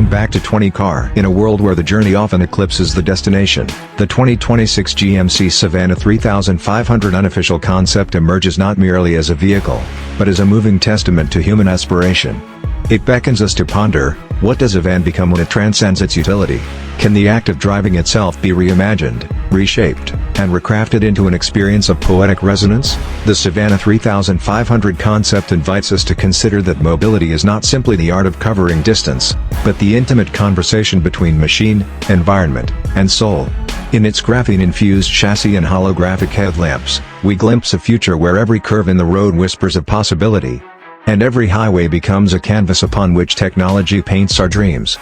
Welcome back to 20 Car. In a world where the journey often eclipses the destination, the 2026 GMC Savana 3500 Unofficial Concept emerges not merely as a vehicle, but as a moving testament to human aspiration. It beckons us to ponder, what does a van become when it transcends its utility? Can the act of driving itself be reimagined, reshaped, and recrafted into an experience of poetic resonance? The Savana 3500 concept invites us to consider that mobility is not simply the art of covering distance, but the intimate conversation between machine, environment, and soul. In its graphene-infused chassis and holographic headlamps, we glimpse a future where every curve in the road whispers of possibility, and every highway becomes a canvas upon which technology paints our dreams.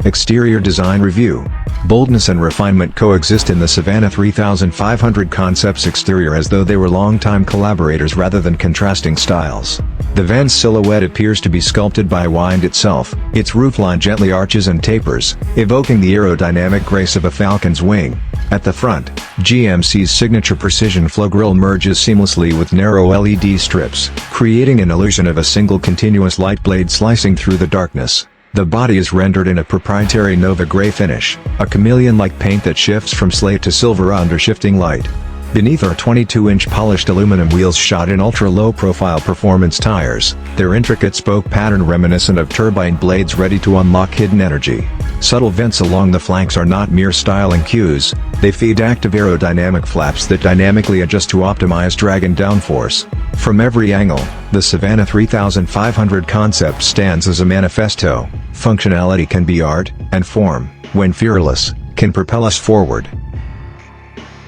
Exterior Design Review. Boldness and refinement coexist in the Savana 3500 concept's exterior as though they were longtime collaborators rather than contrasting styles. The van's silhouette appears to be sculpted by wind itself, its roofline gently arches and tapers, evoking the aerodynamic grace of a falcon's wing. At the front, GMC's signature precision flow grille merges seamlessly with narrow LED strips, creating an illusion of a single continuous light blade slicing through the darkness. The body is rendered in a proprietary Nova gray finish, a chameleon-like paint that shifts from slate to silver under shifting light. Beneath are 22-inch polished aluminum wheels shod in ultra-low-profile performance tires, their intricate spoke pattern reminiscent of turbine blades ready to unlock hidden energy. Subtle vents along the flanks are not mere styling cues, they feed active aerodynamic flaps that dynamically adjust to optimize drag and downforce. From every angle, the Savana 3500 concept stands as a manifesto. Functionality can be art, and form, when fearless, can propel us forward.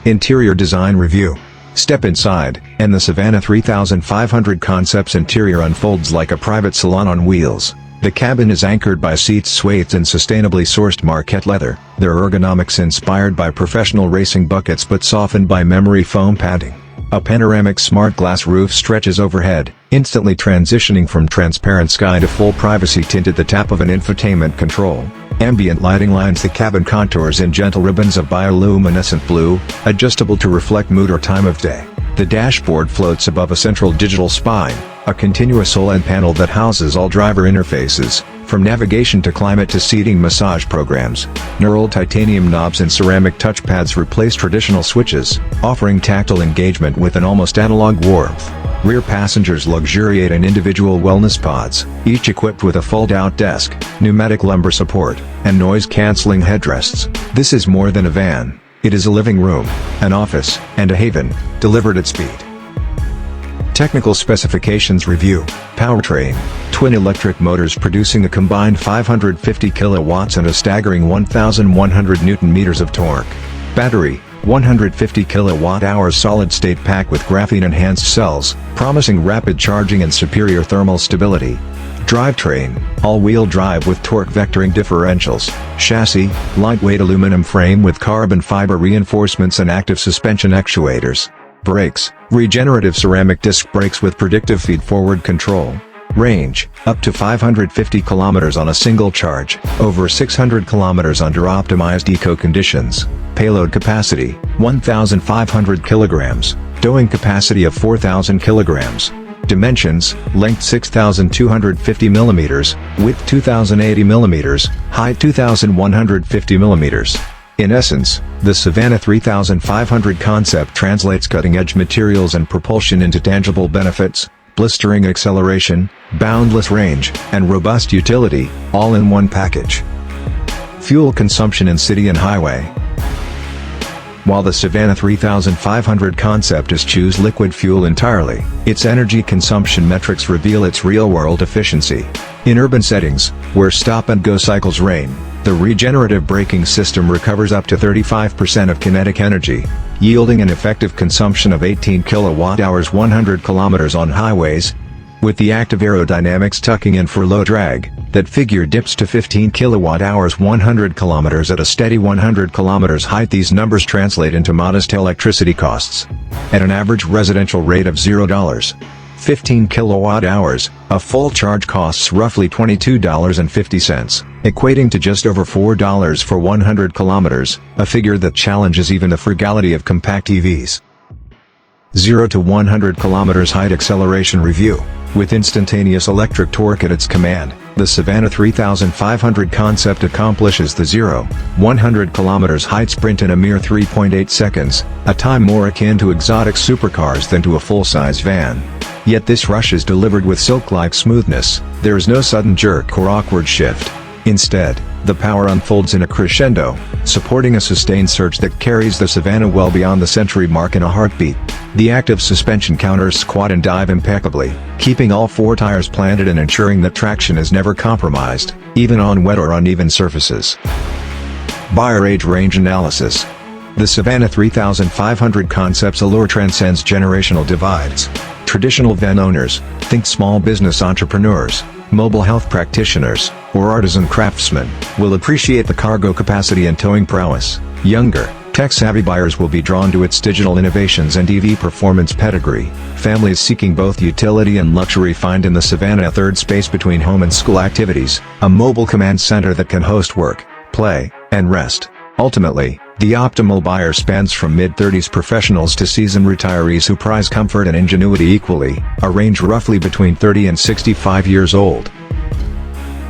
Interior Design Review. Step inside, and the Savana 3500 concept's interior unfolds like a private salon on wheels. The cabin is anchored by seats swathed in sustainably sourced Marquette leather, their ergonomics inspired by professional racing buckets but softened by memory foam padding. A panoramic smart glass roof stretches overhead, instantly transitioning from transparent sky to full privacy tint at the tap of an infotainment control. Ambient lighting lines the cabin contours in gentle ribbons of bioluminescent blue, adjustable to reflect mood or time of day. The dashboard floats above a central digital spine, a continuous OLED panel that houses all driver interfaces, from navigation to climate to seating massage programs. Knurled titanium knobs and ceramic touchpads replace traditional switches, offering tactile engagement with an almost analog warmth. Rear passengers luxuriate in individual wellness pods, each equipped with a fold-out desk, pneumatic lumbar support, and noise-canceling headrests. This is more than a van. It is a living room, an office, and a haven, delivered at speed. Technical Specifications Review. Powertrain. Twin electric motors producing a combined 550 kilowatts and a staggering 1,100 Newton-meters of torque. Battery. 150 kilowatt-hours solid-state pack with graphene-enhanced cells, promising rapid charging and superior thermal stability. Drivetrain. All-wheel drive with torque vectoring differentials. Chassis. Lightweight aluminum frame with carbon fiber reinforcements and active suspension actuators. Brakes. Regenerative ceramic disc brakes with predictive feed-forward control. Range. Up to 550 kilometers on a single charge, over 600 kilometers under optimized eco conditions. Payload capacity, 1,500 kilograms. Towing capacity of 4,000 kilograms. Dimensions: length 6,250 millimeters, width 2,080 millimeters, height 2,150 millimeters. In essence, the Savana 3500 concept translates cutting-edge materials and propulsion into tangible benefits: blistering acceleration, boundless range, and robust utility, all in one package. Fuel consumption in city and highway. While the Savana 3500 concept eschews liquid fuel entirely, its energy consumption metrics reveal its real-world efficiency. In urban settings, where stop-and-go cycles reign, the regenerative braking system recovers up to 35% of kinetic energy, yielding an effective consumption of 18 kilowatt-hours 100 kilometers on highways. With the active aerodynamics tucking in for low drag, that figure dips to 15 kilowatt-hours 100 kilometers at a steady 100 kilometers height. These numbers translate into modest electricity costs. At an average residential rate of $0.15 kilowatt-hours, a full charge costs roughly $22.50, equating to just over $4 for 100 kilometers, a figure that challenges even the frugality of compact EVs. 0 to 100 kilometers height acceleration review. With instantaneous electric torque at its command, The Savana 3500 concept accomplishes the 0-100 km height sprint in a mere 3.8 seconds, a time more akin to exotic supercars than to a full-size van. Yet this rush is delivered with silk-like smoothness. There is no sudden jerk or awkward shift. Instead, the power unfolds in a crescendo, supporting a sustained surge that carries the Savana well beyond the century mark in a heartbeat. The active suspension counters squat and dive impeccably, keeping all four tires planted and ensuring that traction is never compromised, even on wet or uneven surfaces. Buyer age range analysis. The Savana 3500 concept's allure transcends generational divides. Traditional van owners, think small business entrepreneurs, mobile health practitioners, or artisan craftsmen, will appreciate the cargo capacity and towing prowess. Younger, tech-savvy buyers will be drawn to its digital innovations and EV performance pedigree. Families seeking both utility and luxury find in the Savana a third space between home and school activities, a mobile command center that can host work, play, and rest. Ultimately, the optimal buyer spans from mid-30s professionals to seasoned retirees who prize comfort and ingenuity equally, a range roughly between 30 and 65 years old.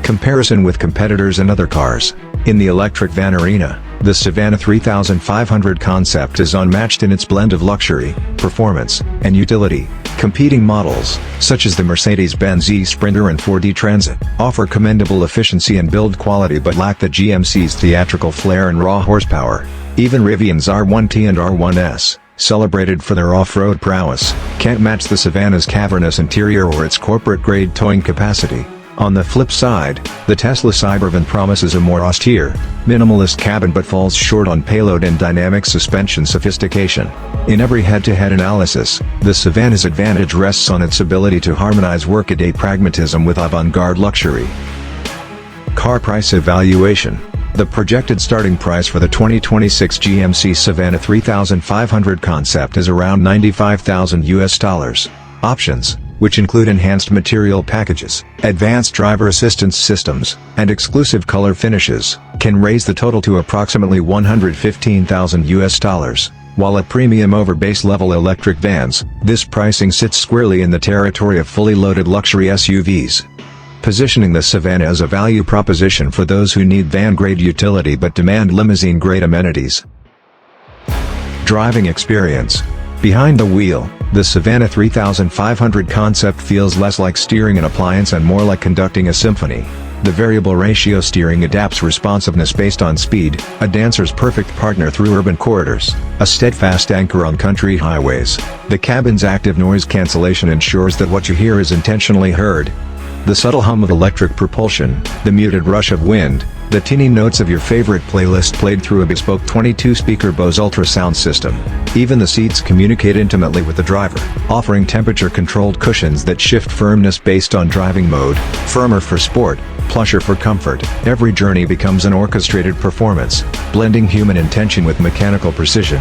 Comparison with competitors and other cars. In the electric van arena, the Savana 3500 concept is unmatched in its blend of luxury, performance, and utility. Competing models, such as the Mercedes-Benz E-Sprinter and Ford E-Transit, offer commendable efficiency and build quality but lack the GMC's theatrical flair and raw horsepower. Even Rivian's R1T and R1S, celebrated for their off-road prowess, can't match the Savana's cavernous interior or its corporate-grade towing capacity. On the flip side, the Tesla Cybervan promises a more austere, minimalist cabin but falls short on payload and dynamic suspension sophistication. In every head-to-head analysis, the Savana's advantage rests on its ability to harmonize workaday pragmatism with avant-garde luxury. Car price evaluation. The projected starting price for the 2026 GMC Savana 3500 concept is around $95,000. Options, which include enhanced material packages, advanced driver assistance systems, and exclusive color finishes, can raise the total to approximately $115,000. While at premium over base-level electric vans, this pricing sits squarely in the territory of fully loaded luxury SUVs. Positioning the Savana as a value proposition for those who need van-grade utility but demand limousine-grade amenities. Driving experience. Behind the wheel, the Savana 3500 concept feels less like steering an appliance and more like conducting a symphony. The variable ratio steering adapts responsiveness based on speed, a dancer's perfect partner through urban corridors, a steadfast anchor on country highways. The cabin's active noise cancellation ensures that what you hear is intentionally heard. The subtle hum of electric propulsion, the muted rush of wind, the tinny notes of your favorite playlist played through a bespoke 22-speaker Bose ultrasound system. Even the seats communicate intimately with the driver, offering temperature-controlled cushions that shift firmness based on driving mode, firmer for sport, plusher for comfort. Every journey becomes an orchestrated performance, blending human intention with mechanical precision.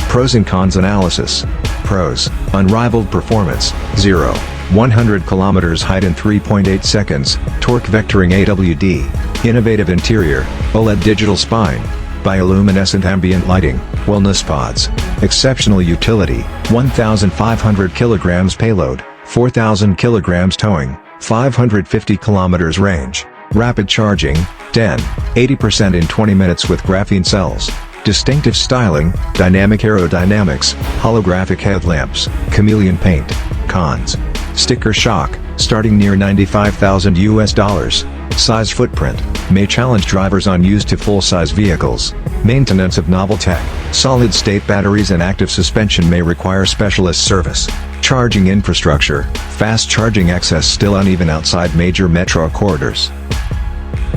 Pros and cons analysis. Pros: unrivaled performance, 0-100 km height in 3.8 seconds, torque vectoring AWD, innovative interior, OLED digital spine, bioluminescent ambient lighting, wellness pods, exceptional utility, 1,500 kg payload, 4,000 kg towing, 550 km range, rapid charging, 80% in 20 minutes with graphene cells. Distinctive styling, dynamic aerodynamics, holographic headlamps, chameleon paint. Cons: sticker shock, starting near $95,000. Size footprint, may challenge drivers on used to full-size vehicles. Maintenance of novel tech, solid-state batteries and active suspension may require specialist service. Charging infrastructure, fast charging access still uneven outside major metro corridors.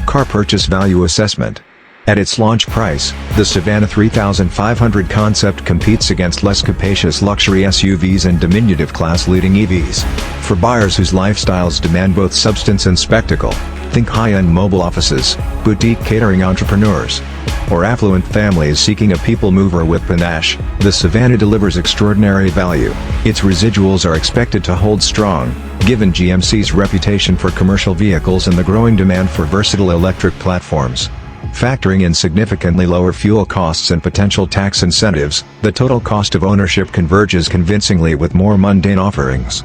Car purchase value assessment. At its launch price, the Savana 3500 concept competes against less capacious luxury SUVs and diminutive class-leading EVs. For buyers whose lifestyles demand both substance and spectacle, think high-end mobile offices, boutique catering entrepreneurs, or affluent families seeking a people mover with panache, the Savana delivers extraordinary value. Its residuals are expected to hold strong, given GMC's reputation for commercial vehicles and the growing demand for versatile electric platforms. Factoring in significantly lower fuel costs and potential tax incentives, the total cost of ownership converges convincingly with more mundane offerings.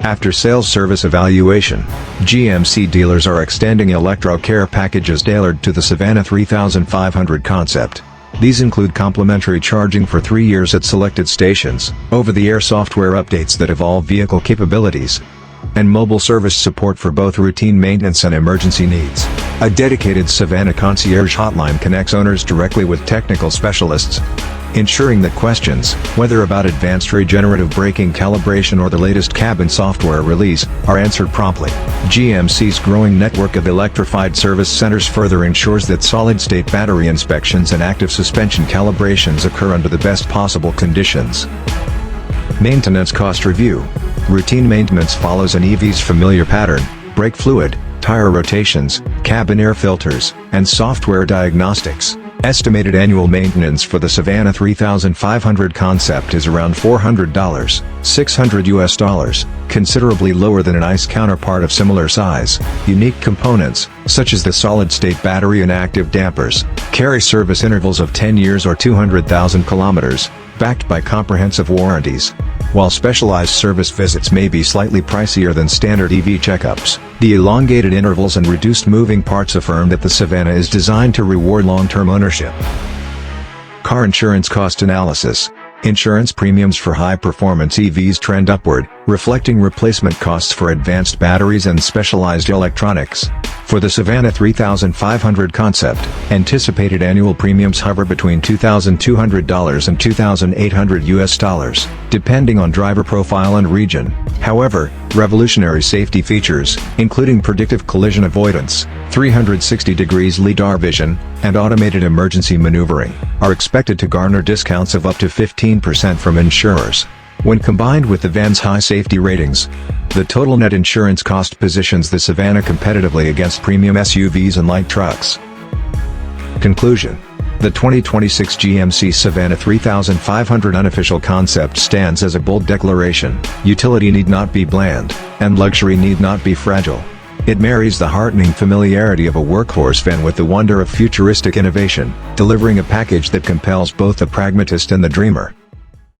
After sales service evaluation, GMC dealers are extending electro-care packages tailored to the Savana 3500 concept. These include complimentary charging for 3 years at selected stations, over-the-air software updates that evolve vehicle capabilities, and mobile service support for both routine maintenance and emergency needs. A dedicated Savana concierge hotline connects owners directly with technical specialists, ensuring that questions, whether about advanced regenerative braking calibration or the latest cabin software release, are answered promptly. GMC's growing network of electrified service centers further ensures that solid-state battery inspections and active suspension calibrations occur under the best possible conditions. Maintenance cost review. Routine maintenance follows an EV's familiar pattern: brake fluid, tire rotations, cabin air filters, and software diagnostics. Estimated annual maintenance for the Savana 3500 concept is around $400, $600, considerably lower than an ICE counterpart of similar size. Unique components, such as the solid-state battery and active dampers, carry service intervals of 10 years or 200,000 kilometers, backed by comprehensive warranties. While specialized service visits may be slightly pricier than standard EV checkups, the elongated intervals and reduced moving parts affirm that the Savana is designed to reward long-term ownership. Car insurance cost analysis. Insurance premiums for high-performance EVs trend upward, reflecting replacement costs for advanced batteries and specialized electronics. For the Savana 3500 concept, anticipated annual premiums hover between $2,200 and $2,800, depending on driver profile and region. However, revolutionary safety features, including predictive collision avoidance, 360 degrees lidar vision, and automated emergency maneuvering, are expected to garner discounts of up to 15% from insurers. When combined with the van's high safety ratings, the total net insurance cost positions the Savana competitively against premium SUVs and light trucks. Conclusion. The 2026 GMC Savana 3500 unofficial concept stands as a bold declaration: utility need not be bland, and luxury need not be fragile. It marries the heartening familiarity of a workhorse van with the wonder of futuristic innovation, delivering a package that compels both the pragmatist and the dreamer.